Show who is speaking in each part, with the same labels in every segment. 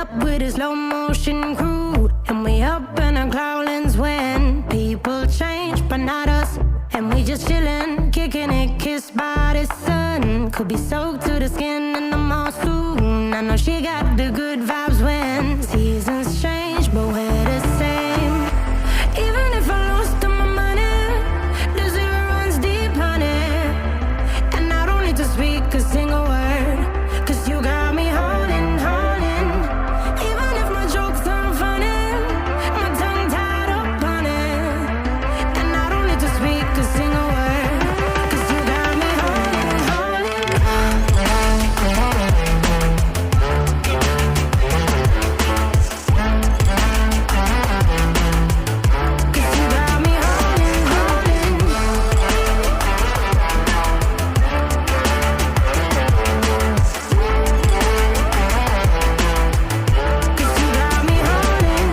Speaker 1: up with a slow motion crew, and we up in our growlings when people change, but not us. And we just chillin', kicking it, kissed by the sun. Could be soaked to the skin in the mall soon. I know she got the good vibes when seasons change, but we're the same. Even if I lost all my money, the zero runs deep, honey. And I don't need to speak a single word, 'cause you got me holding, holding. Even if my jokes aren't funny, my tongue tied up on it. And I don't need to speak a single word, 'cause you got me holding, holding. 'Cause you got me holding, holding. 'Cause you got me holding.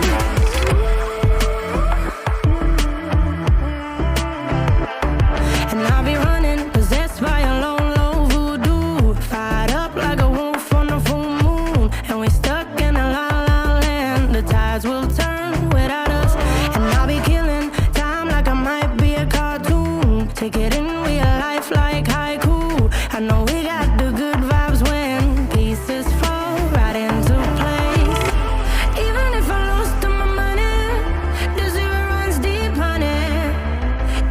Speaker 1: And I'll be running, possessed by a low, low voodoo. Fired up like a wolf on a full moon. And we stuck in a la la land. The tides will turn without us. And I'll be killing time like I might be a cartoon. Take it in real life like haiku. I know we got the good vibes when pieces fall right into place. Even if I lost all my money, the zero runs deep, honey.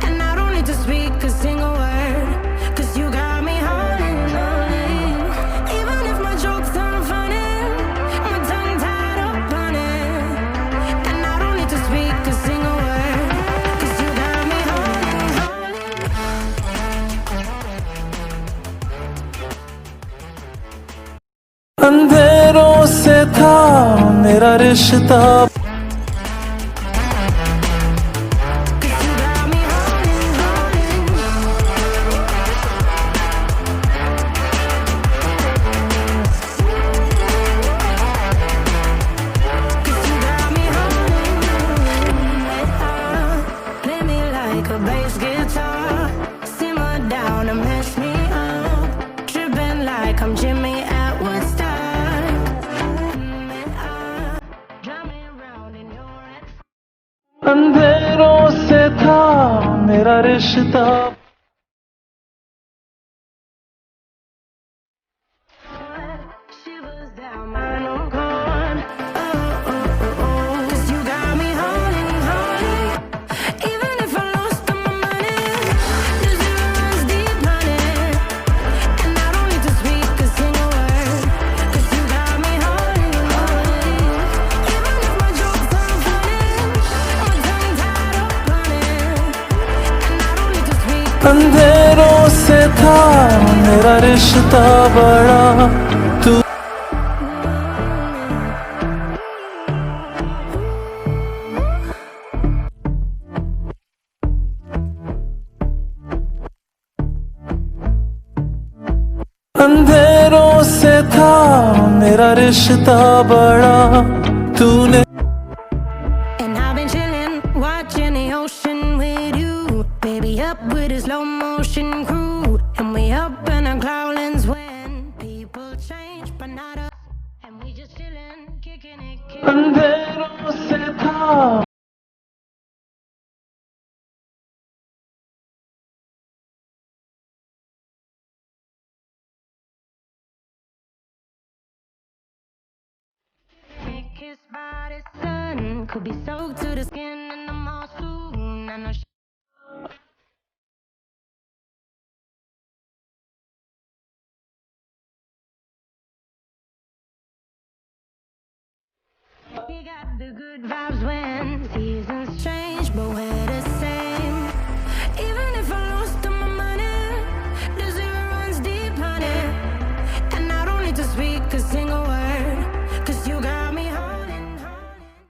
Speaker 1: And I don't need to speak a single word, 'cause you got me holding, holding. Even if my jokes aren't funny, my tongue tied up on it. And I don't need to speak a single word, 'cause you got me holding, holding.
Speaker 2: अंधेरों से था मेरा रिश्ता,
Speaker 1: 'Cause you got me holding, holding. 'Cause you got me holding. Play me like a bass guitar, simmer down and mess me up, tripping like I'm Jimmy at Woodstock. Drive me around in your head.
Speaker 2: अंधेरों से था मेरा रिश्ता,
Speaker 1: Shivers down my cord. Oh, oh, oh, oh. 'Cause you got me holding, holding. Even if I lost all my money, the zero runs deep, honey. And I don't need to speak a single word, 'cause you got me holding, holding. Even if my jokes aren't funny, my tongue tied up on it. And I don't need to speak.
Speaker 2: अंधेरों से था मेरा रिश्ता बड़ा, तू अंधेरों से था मेरा रिश्ता बड़ा, तूने
Speaker 1: And I've been chillin', watching the ocean with you. Baby, up with a slow motion crew. And we up in our growlings when people change, but not us. And we just chillin', kicking it,
Speaker 2: अंधेरों से था
Speaker 1: kissed by the sun. Could be soaked to the skin in the mall soon. I know we got the good vibes when seasons change, but